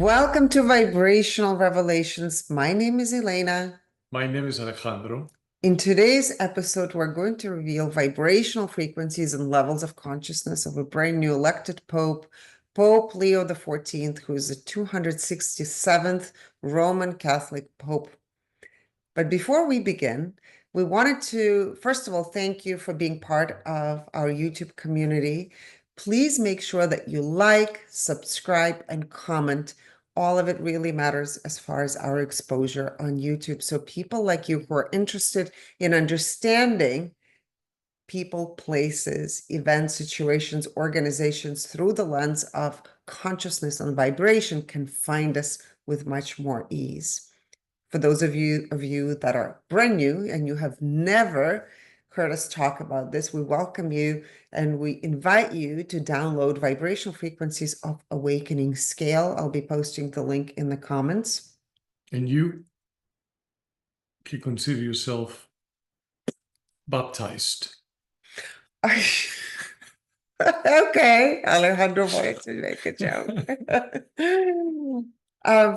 Welcome to Vibrational Revelations. My name is Elena. My name is Alejandro. In today's episode, we're going to reveal vibrational frequencies and levels of consciousness of a brand new elected Pope, Pope Leo XIV, who is the 267th Roman Catholic Pope. But before we begin, we wanted to, first of all, thank you for being part of our YouTube community. Please make sure that you like, subscribe, and comment. All of it really matters as far as our exposure on YouTube. So people like you who are interested in understanding people, places, events, situations, organizations through the lens of consciousness and vibration can find us with much more ease. For those of you that are brand new and you have never heard us talk about this, we welcome you and we invite you to download Vibrational Frequencies of Awakening Scale. I'll be posting the link in the comments. And you can consider yourself baptized. Okay, Alejandro wanted to make a joke.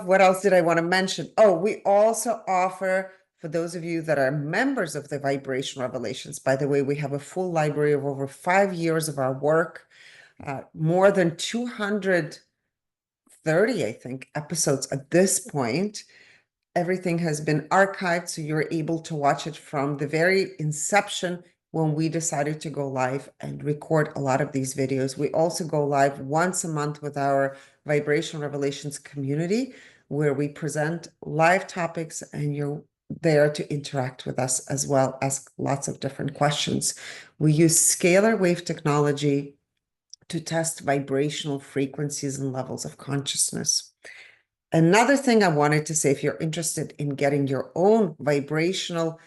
What else did I want to mention? Oh, we also offer, for those of you that are members of the Vibration Revelations, by the way, we have a full library of over 5 years of our work, more than 230, I think, episodes at this point. Everything has been archived, so you're able to watch it from the very inception when we decided to go live and record a lot of these videos. We also go live once a month with our Vibration Revelations community, where we present live topics and you're there to interact with us as well, ask lots of different questions. We use Scalar Wave Technology to test vibrational frequencies and levels of consciousness. Another thing I wanted to say, if you're interested in getting your own vibrational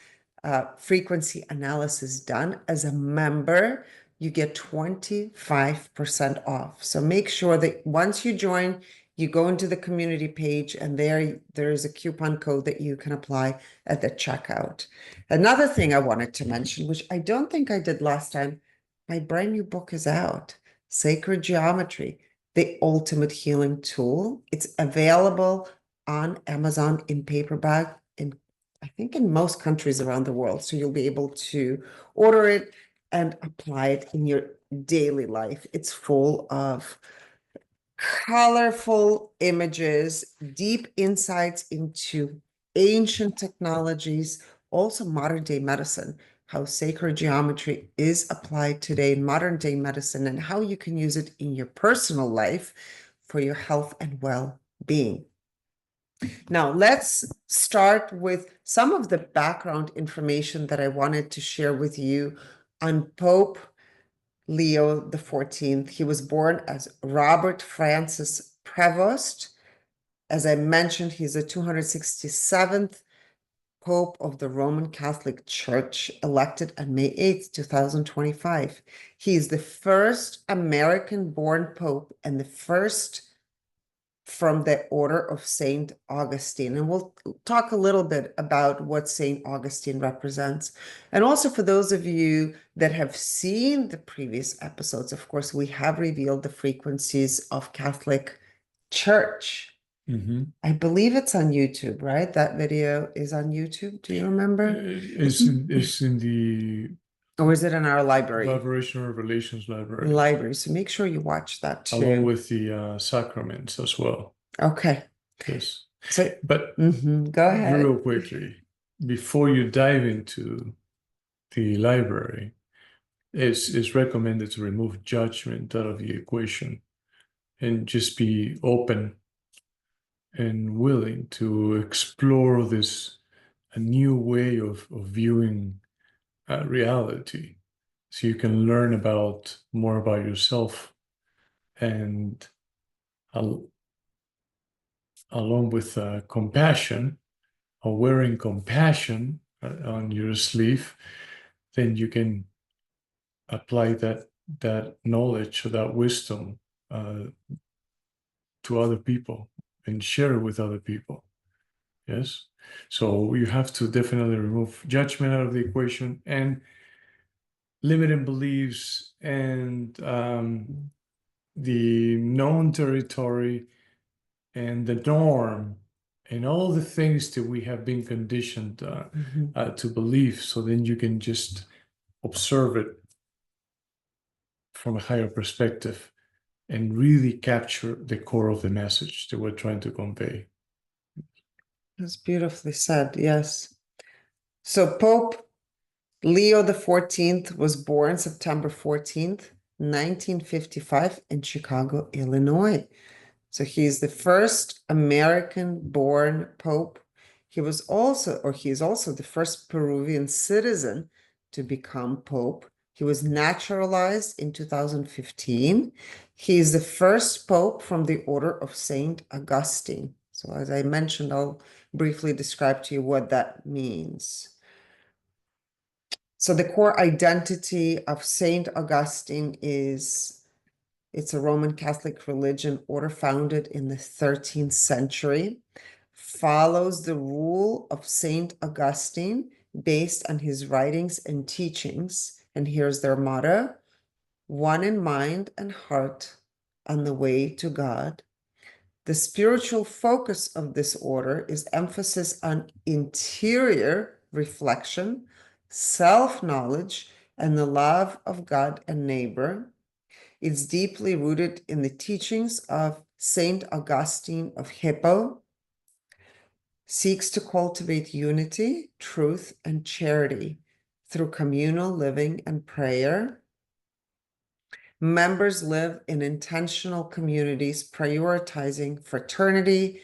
frequency analysis done as a member, you get 25% off. So make sure that once you join, you go into the community page and there's a coupon code that you can apply at the checkout. Another thing I wanted to mention, which I don't think I did last time, my brand new book is out, Sacred Geometry, the Ultimate Healing Tool. It's available on Amazon in paperback I think in most countries around the world. So you'll be able to order it and apply it in your daily life. It's full of colorful images, deep insights into ancient technologies, also modern day medicine, how sacred geometry is applied today in modern day medicine, and how you can use it in your personal life for your health and well-being. Now, let's start with some of the background information that I wanted to share with you on Pope Leo XIV. He was born as Robert Francis Prevost. As I mentioned, he's the 267th Pope of the Roman Catholic Church, elected on May 8th, 2025. He is the first American-born Pope and the first from the order of St. Augustine. And we'll talk a little bit about what St. Augustine represents. And also for those of you that have seen the previous episodes, of course, we have revealed the frequencies of Catholic Church. I believe it's on YouTube, right? That video is on YouTube. Do you remember? It's in the Or is it in our library? Vibrational Revelations library. So make sure you watch that too. Along with the sacraments as well. Okay. Yes. So, but go ahead. Real quickly, before you dive into the library, it's recommended to remove judgment out of the equation and just be open and willing to explore a new way of viewing reality, so you can learn more about yourself, and along with compassion, or wearing compassion on your sleeve, then you can apply that knowledge or that wisdom to other people and share it with other people. Yes. So you have to definitely remove judgment out of the equation, and limiting beliefs, and the known territory, and the norm and all the things that we have been conditioned to believe. So then you can just observe it from a higher perspective and really capture the core of the message that we're trying to convey. That's beautifully said, yes. So Pope Leo the 14th was born September 14th, 1955 in Chicago, Illinois. So he's the first American-born Pope. He is also the first Peruvian citizen to become Pope. He was naturalized in 2015. He is the first Pope from the Order of Saint Augustine. So as I mentioned, I'll briefly describe to you what that means. So the core identity of Saint Augustine is it's a Roman Catholic religion order founded in the 13th century, follows the rule of Saint Augustine based on his writings and teachings. And here's their motto: one in mind and heart on the way to God. The spiritual focus of this order is emphasis on interior reflection, self-knowledge, and the love of God and neighbor. It's deeply rooted in the teachings of Saint Augustine of Hippo, seeks to cultivate unity, truth, and charity through communal living and prayer. Members live in intentional communities, prioritizing fraternity,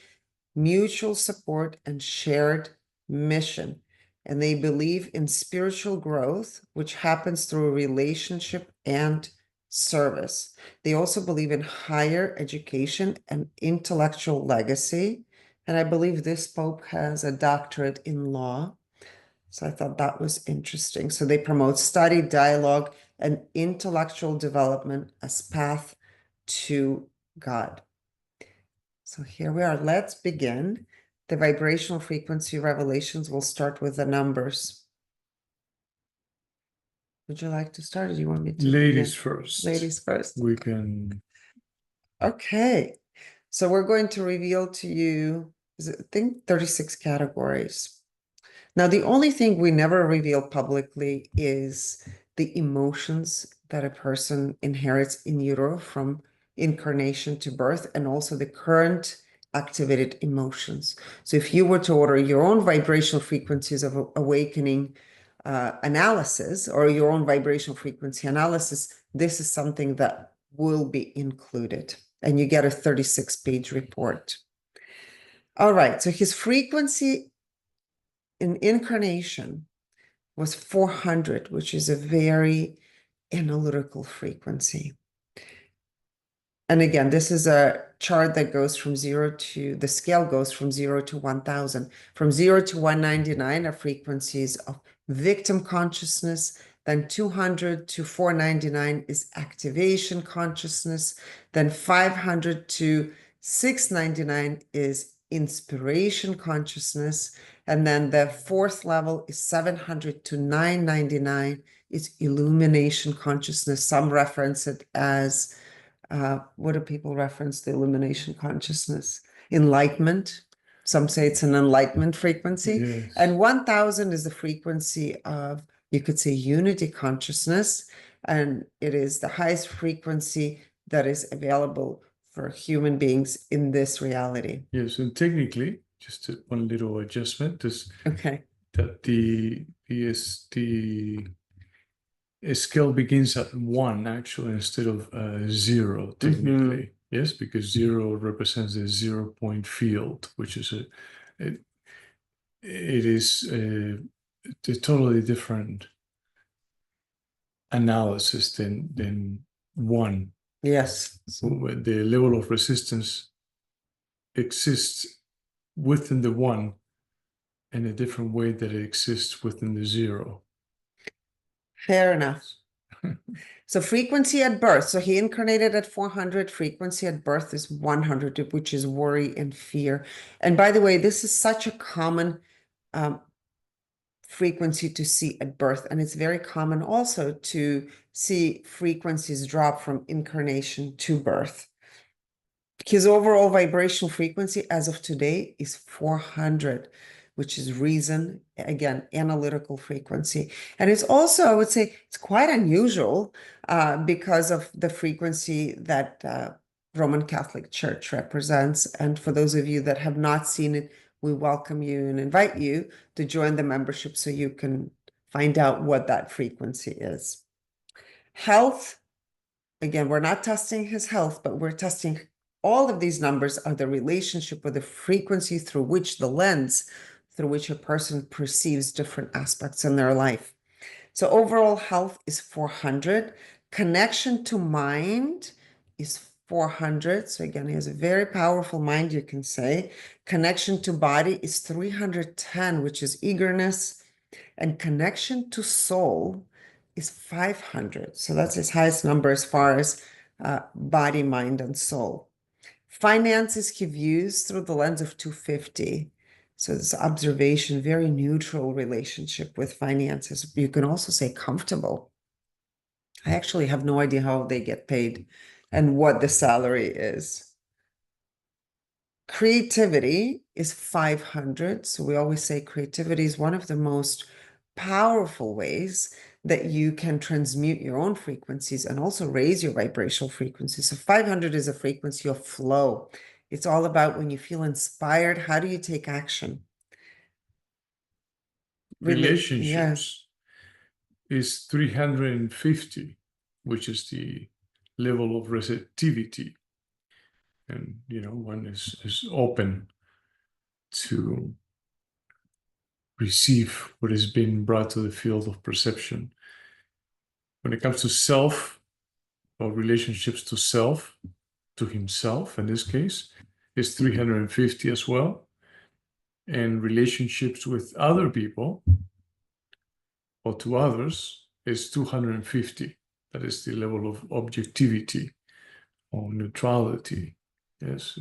mutual support, and shared mission. And they believe in spiritual growth, which happens through relationship and service. They also believe in higher education and intellectual legacy. And I believe this Pope has a doctorate in law. So I thought that was interesting. So they promote study, dialogue, and intellectual development as path to God. So here we are. Let's begin. The vibrational frequency revelations will start with the numbers. Would you like to start, or do you want me to? Ladies first. Ladies first. We can. Okay. So we're going to reveal to you, I think 36 categories. Now, the only thing we never reveal publicly is the emotions that a person inherits in utero from incarnation to birth, and also the current activated emotions. So if you were to order your own vibrational frequencies of awakening analysis, or your own vibrational frequency analysis, this is something that will be included, and you get a 36-page report. All right, so his frequency in incarnation was 400, which is a very analytical frequency. And again, this is a chart that goes from the scale goes from 0 to 1000. From 0 to 199 are frequencies of victim consciousness. Then 200 to 499 is activation consciousness. Then 500 to 699 is inspiration consciousness. And then the fourth level is 700 to 999 is illumination consciousness. Some reference it as what do people reference the illumination consciousness? Enlightenment. Some say it's an enlightenment frequency. Yes. And 1000 is the frequency of, you could say, unity consciousness. And it is the highest frequency that is available for human beings in this reality. Yes, and technically, just one little adjustment is Okay. that the scale begins at 1 actually instead of 0 technically. Yes, because 0 represents the 0-point field, which is it is a totally different analysis than 1. Yes. So the level of resistance exists within the 1 in a different way that it exists within the 0. Fair enough. So frequency at birth. So he incarnated at 400. Frequency at birth is 100, which is worry and fear. And by the way, this is such a common frequency to see at birth. And it's very common also to see frequencies drop from incarnation to birth. His overall vibrational frequency as of today is 400, which is reason, again, analytical frequency. And it's also, I would say, it's quite unusual because of the frequency that Roman Catholic Church represents. And for those of you that have not seen it, we welcome you and invite you to join the membership so you can find out what that frequency is. Health, again, we're not testing his health, but we're testing all of these numbers are the relationship or the frequency through which the lens through which a person perceives different aspects in their life. So overall health is 400. Connection to mind is 400. So again, he has a very powerful mind, you can say. Connection to body is 310, which is eagerness. And connection to soul is 500. So that's his highest number as far as body, mind, and soul. Finances he views through the lens of 250. So this observation, very neutral relationship with finances. You can also say comfortable. I actually have no idea how they get paid and what the salary is. Creativity is 500. So we always say creativity is one of the most powerful ways that you can transmute your own frequencies and also raise your vibrational frequency. So 500 is a frequency of flow. It's all about when you feel inspired, how do you take action? Relationships is 350, which is the level of receptivity. And, one is open to receive what is being brought to the field of perception. When it comes to self, or relationships to self, to himself in this case, is 350 as well. And relationships with other people or to others is 250. That is the level of objectivity or neutrality. Yes,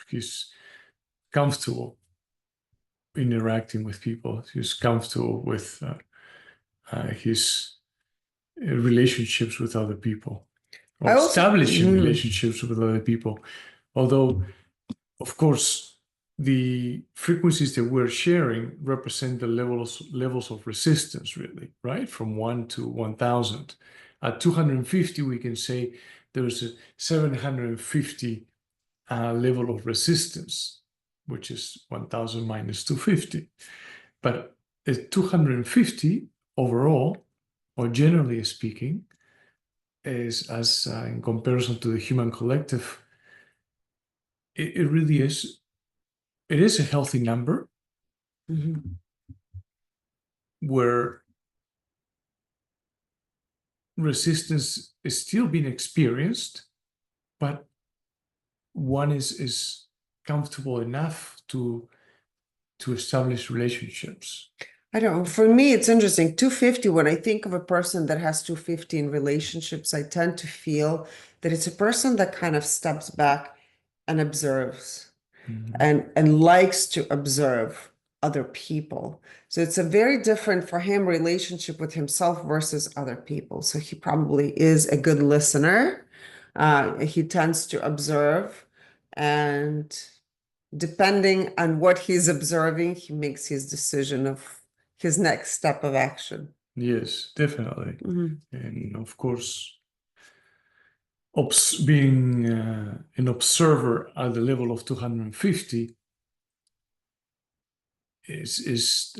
he's comfortable interacting with people. He's comfortable with his relationships with other people, or establishing relationships with other people. Although, of course, the frequencies that we're sharing represent the levels of resistance, really, right? From 1 to 1,000. At 250, we can say there's a 750 level of resistance, which is 1,000 minus 250. But at 250 overall, or generally speaking, is as in comparison to the human collective, it really is. It is a healthy number where resistance is still being experienced, but one is comfortable enough to establish relationships. I don't know. For me, it's interesting. 250, when I think of a person that has 250 in relationships, I tend to feel that it's a person that kind of steps back and observes and likes to observe other people. So it's a very different for him relationship with himself versus other people. So he probably is a good listener. He tends to observe, and depending on what he's observing, he makes his decision of his next step of action. Yes, definitely. And of course, being an observer at the level of 250 is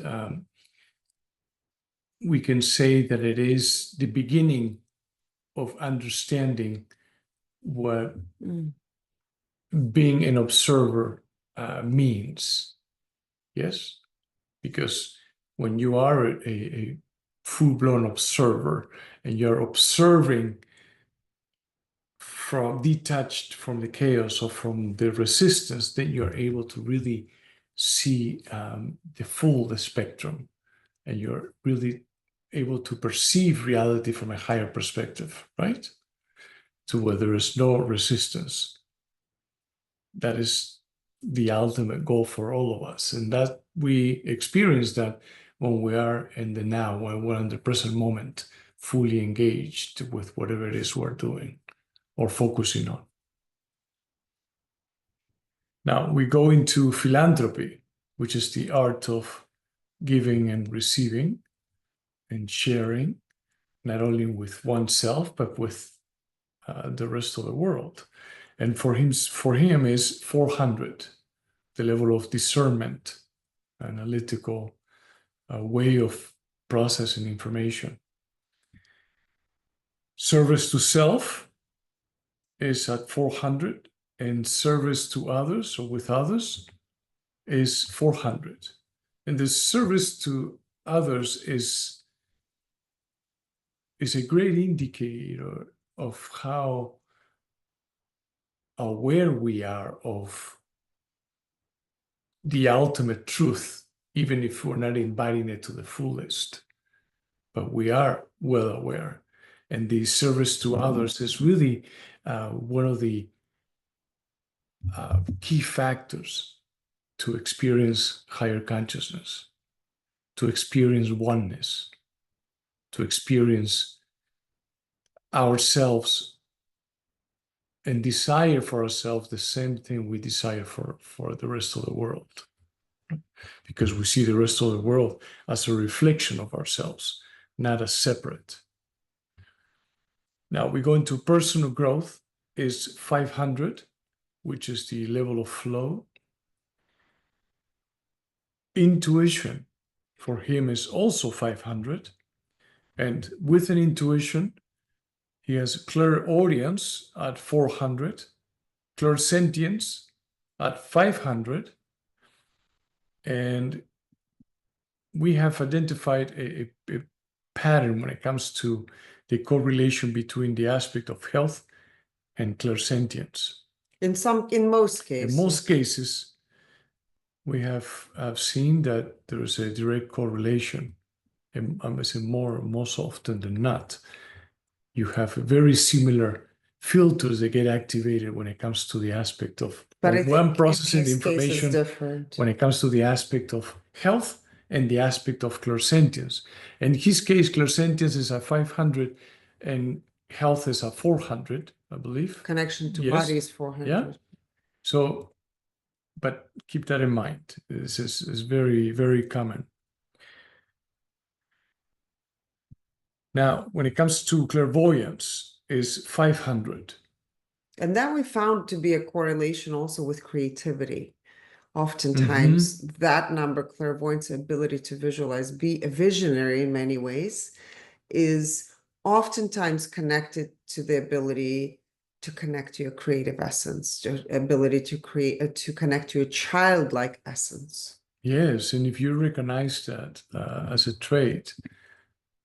we can say that it is the beginning of understanding what being an observer means. Yes, because when you are a full-blown observer and you're observing from detached from the chaos or from the resistance, then you're able to really see the full spectrum, and you're really able to perceive reality from a higher perspective, right? To where there is no resistance. That is the ultimate goal for all of us. And that we experience that when we are in the now, when we're in the present moment, fully engaged with whatever it is we're doing or focusing on. Now we go into philanthropy, which is the art of giving and receiving and sharing, not only with oneself, but with the rest of the world. And for him is 400, the level of discernment, analytical way of processing information. Service to self is at 400, and service to others or with others is 400. And the service to others is a great indicator of how aware we are of the ultimate truth, even if we're not embodying it to the fullest. But we are well aware. And the service to others is really one of the key factors to experience higher consciousness, to experience oneness, to experience ourselves and desire for ourselves the same thing we desire for the rest of the world. Because we see the rest of the world as a reflection of ourselves, not as separate. Now we go into personal growth is 500, which is the level of flow. Intuition for him is also 500. And with an intuition, he has clairaudience at 400, clairsentience at 500, and we have identified a pattern when it comes to the correlation between the aspect of health and clairsentience. In most cases. In most cases, we have seen that there is a direct correlation, and I must say most often than not. You have very similar filters that get activated when it comes to the aspect of one processing the information, when it comes to the aspect of health and the aspect of clairsentience. In his case, clairsentience is at 500 and health is at 400, I believe. Connection to body is 400. Yeah. So, but keep that in mind. This is very, very common. Now, when it comes to clairvoyance, is 500. And that we found to be a correlation also with creativity. Oftentimes, that number, clairvoyance, ability to visualize, be a visionary in many ways, is oftentimes connected to the ability to connect to your creative essence, the ability to create, to connect to your childlike essence. Yes, and if you recognize that as a trait,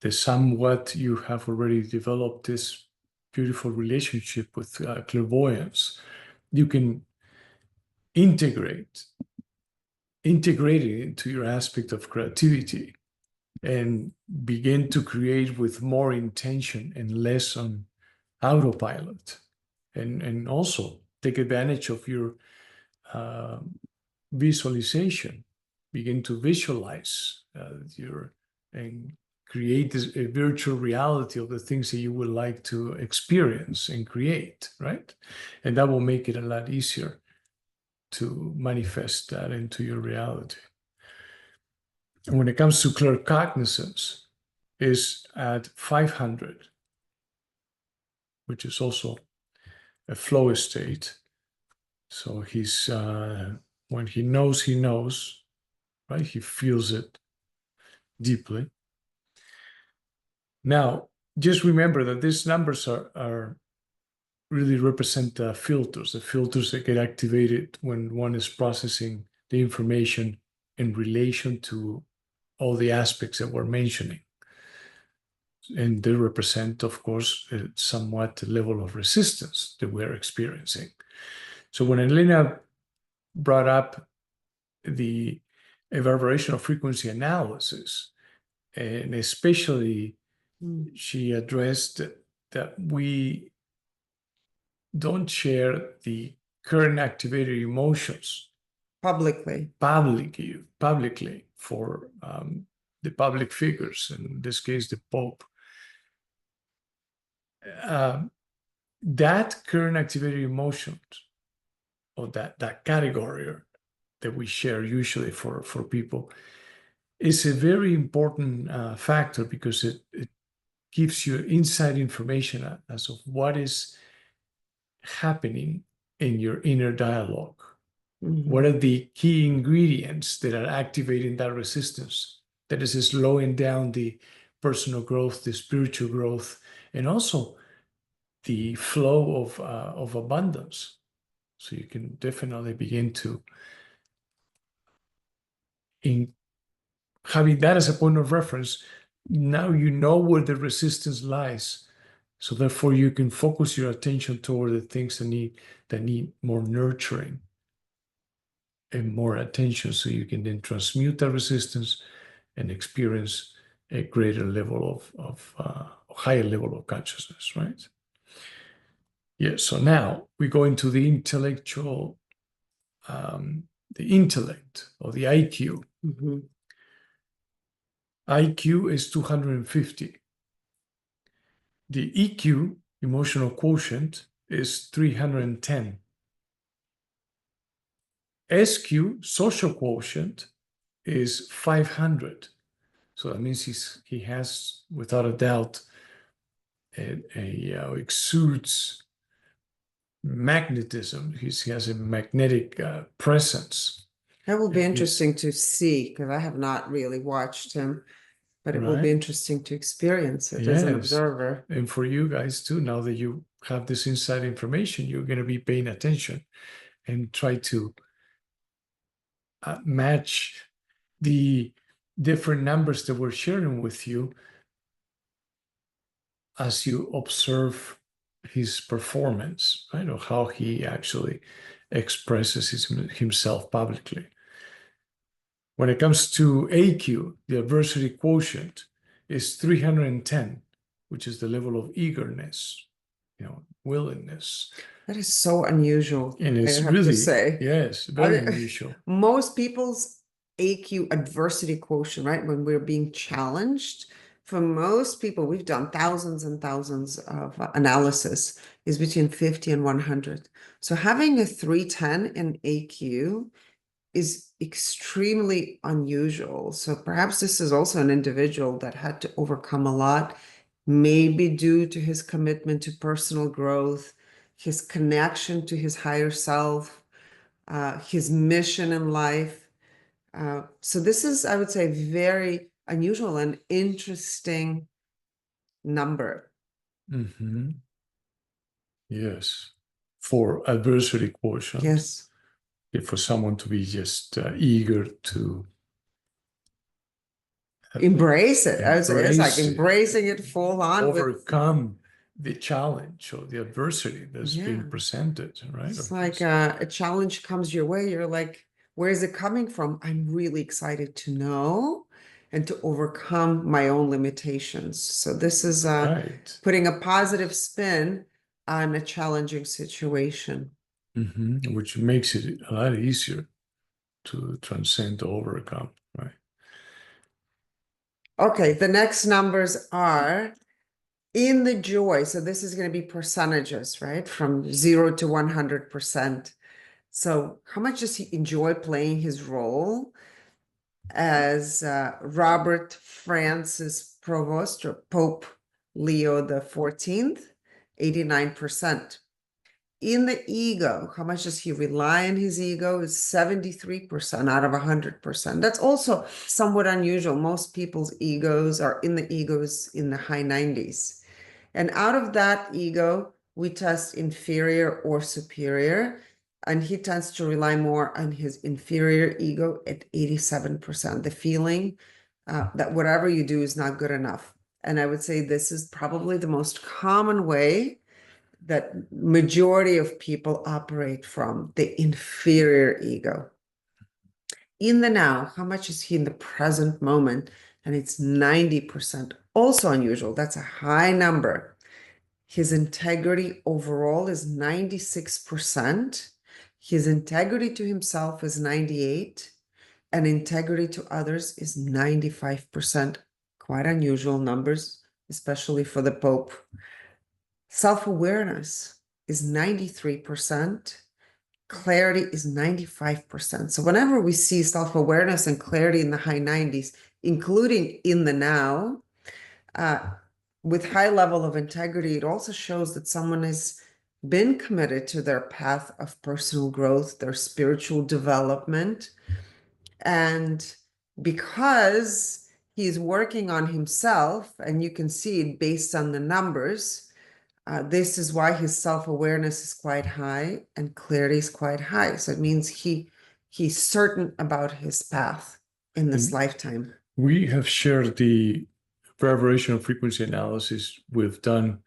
the somewhat you have already developed this beautiful relationship with clairvoyance, you can integrate it into your aspect of creativity and begin to create with more intention and less on autopilot, and also take advantage of your visualization. Begin to visualize and create a virtual reality of the things that you would like to experience and create, right? And that will make it a lot easier to manifest that into your reality. And when it comes to claircognizance, is at 500, which is also a flow state. So he's when he knows, right? He feels it deeply. Now, just remember that these numbers are really represent filters, the filters that get activated when one is processing the information in relation to all the aspects that we're mentioning. And they represent, of course, somewhat the level of resistance that we're experiencing. So when Elena brought up the vibrational frequency analysis, and especially she addressed that we don't share the current activated emotions publicly for the public figures, in this case, the Pope. That current activated emotions or that category that we share usually for people is a very important factor, because it gives you inside information as of what is happening in your inner dialogue. What are the key ingredients that are activating that resistance, that is slowing down the personal growth, the spiritual growth, and also the flow of abundance? So you can definitely begin to, in having that as a point of reference, now you know where the resistance lies. So therefore you can focus your attention toward the things that need more nurturing and more attention, so you can then transmute that resistance and experience a greater level of higher level of consciousness, right? Yeah, so now we go into the intellectual, the intellect, or the IQ. IQ is 250. The EQ, emotional quotient, is 310. SQ, social quotient, is 500. So that means he has, without a doubt, exudes magnetism. He has a magnetic presence. That will be And interesting to see, because I have not really watched him, but it will be right? interesting to experience it as an observer. And for you guys too, now that you have this inside information, you're going to be paying attention and try to match the different numbers that we're sharing with you as you observe his performance, right? Or how he actually expresses himself publicly. When it comes to AQ, the adversity quotient is 310, which is the level of eagerness, willingness. That is so unusual, And I it's have really, to say. yes, very unusual. Most people's AQ, adversity quotient, right? When we're being challenged, for most people, we've done thousands and thousands of analysis, is between 50 and 100. So having a 310 in AQ is extremely unusual. So perhaps this is also an individual that had to overcome a lot, maybe due to his commitment to personal growth, his connection to his higher self, his mission in life. So this is, I would say, very unusual and interesting number. Yes. For adversity quotient. Yes. For someone to be just eager to embrace it. It's like it, embracing it full on. overcome the challenge or the adversity that's being presented, right? It's like a challenge comes your way. You're like, where is it coming from? I'm really excited to know and to overcome my own limitations. So this is right. putting a positive spin on a challenging situation. Which makes it a lot easier to transcend, to overcome, right? Okay, the next numbers are in the joy. So this is going to be percentages, right? From 0 to 100%. So how much does he enjoy playing his role as Robert Francis Provost, or Pope Leo the 14th? 89%. In the ego, how much does he rely on his ego? Is 73% out of 100%. That's also somewhat unusual. Most people's egos are in the egos in the high 90s. And out of that ego, we test inferior or superior. And he tends to rely more on his inferior ego at 87%. The feeling that whatever you do is not good enough. And I would say this is probably the most common way that majority of people operate from, the inferior ego. In the now, how much is he in the present moment? And it's 90%. Also unusual. That's a high number. His integrity overall is 96%. His integrity to himself is 98%. And integrity to others is 95%. Quite unusual numbers, especially for the Pope. Self-awareness is 93%. clarity is 95%. So whenever we see self-awareness and clarity in the high 90s, including in the now, with high level of integrity, it also shows that someone has been committed to their path of personal growth, their spiritual development. And because he's working on himself, and you can see it based on the numbers, this is why his self-awareness is quite high and clarity is quite high. So it means he's certain about his path in this lifetime. We have shared the vibrational frequency analysis we've done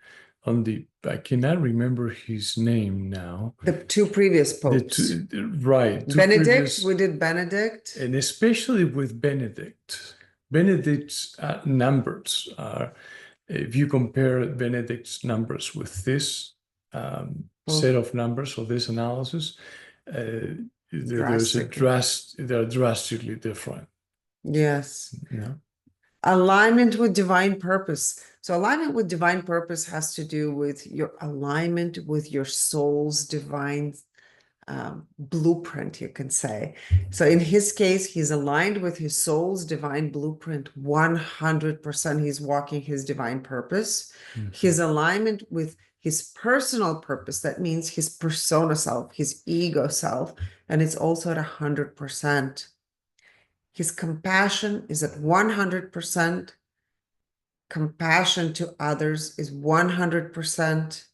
on I cannot remember his name now. The two previous popes. Right. Benedict, we did Benedict. And especially with Benedict. Benedict's numbers are, if you compare Benedict's numbers with this set of numbers or this analysis, they're drastically different. Yes. Yeah. Alignment with divine purpose. So alignment with divine purpose has to do with your alignment with your soul's divine blueprint, you can say. So in his case, he's aligned with his soul's divine blueprint 100%. He's walking his divine purpose. His alignment with his personal purpose, that means his persona self, his ego self, and it's also at 100%. His compassion is at 100%. Compassion to others is 100%.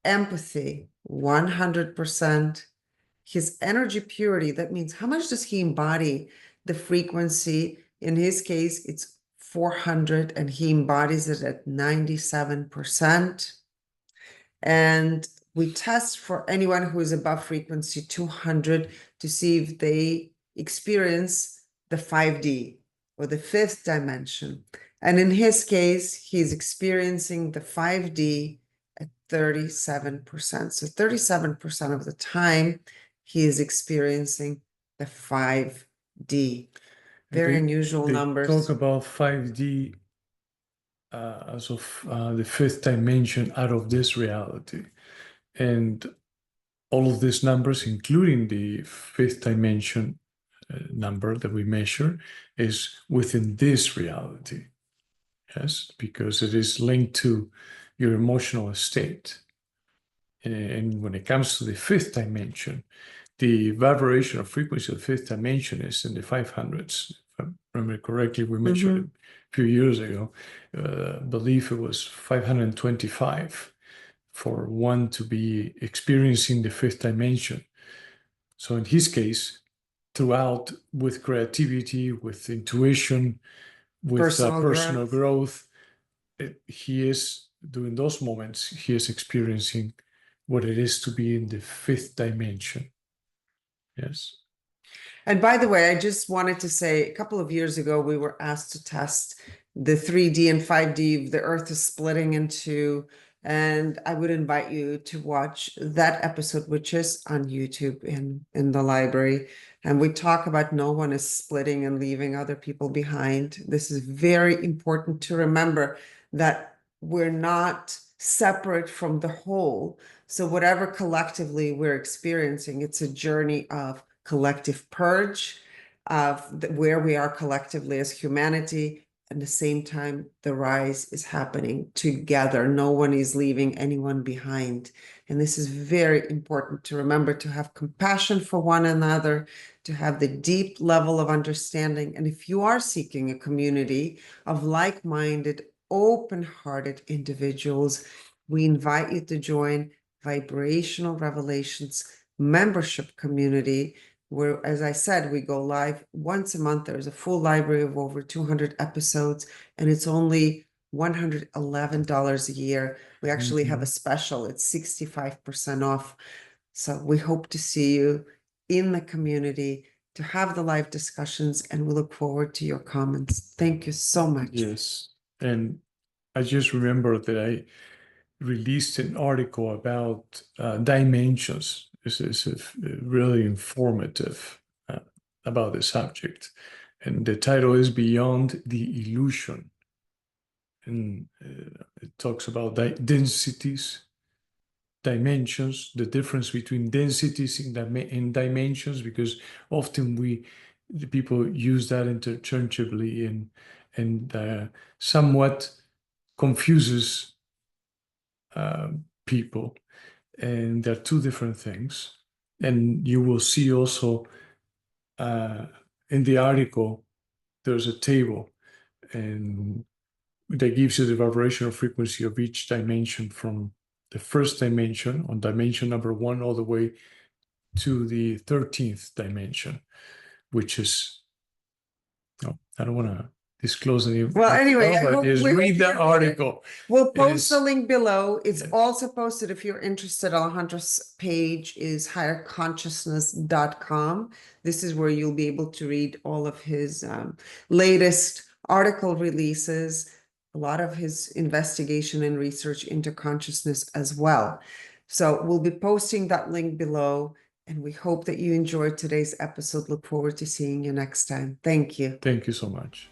Empathy, 100%. His energy purity, that means how much does he embody the frequency? In his case, it's 400, and he embodies it at 97%. And we test for anyone who is above frequency 200 to see if they experience the 5D or the fifth dimension. And in his case, he's experiencing the 5D at 37%. So 37% of the time, he is experiencing the 5D. Very unusual numbers. Talk about 5D as of the fifth dimension out of this reality. And all of these numbers, including the fifth dimension number that we measure, is within this reality. Yes, because it is linked to your emotional state. And when it comes to the fifth dimension, the vibrational frequency of the fifth dimension is in the 500s. If I remember correctly, we measured it a few years ago. I believe it was 525 for one to be experiencing the fifth dimension. So in his case, throughout, with creativity, with intuition, with personal growth, he is, during those moments, he is experiencing what it is to be in the fifth dimension. Yes. And by the way, I just wanted to say, a couple of years ago, we were asked to test the 3D and 5D, the Earth is splitting into, and I would invite you to watch that episode, which is on YouTube in the library. And we talk about no one is splitting and leaving other people behind. This is very important to remember, that we're not separate from the whole. So whatever collectively we're experiencing, it's a journey of collective purge, of where we are collectively as humanity. At the same time, the rise is happening together. No one is leaving anyone behind. And this is very important to remember, to have compassion for one another, to have the deep level of understanding. And if you are seeking a community of like-minded, open-hearted individuals, we invite you to join Vibrational Revelations membership community, where, as I said, we go live once a month. There's a full library of over 200 episodes, and it's only $111 a year. We actually have a special. It's 65% off. So we hope to see you in the community to have the live discussions, and we look forward to your comments. Thank you so much. Yes. And I just remember that I released an article about dimensions. This is really informative about the subject. And the title is Beyond the Illusion. And it talks about densities, dimensions, the difference between densities in dimensions, because often the people use that interchangeably and somewhat confuses people. And they're two different things. And you will see also in the article, there's a table and that gives you the vibrational frequency of each dimension from the first dimension on dimension number 1 all the way to the 13th dimension, which is, no, I don't want to disclose any. Well, anyway, I but hope just read the article. We'll It post the is- link below. It's Yeah. also posted if you're interested. Alejandro's page is higherconsciousness.com. This is where you'll be able to read all of his latest article releases, a lot of his investigation and research into consciousness as well. So we'll be posting that link below, and we hope that you enjoyed today's episode. Look forward to seeing you next time. Thank you. Thank you so much.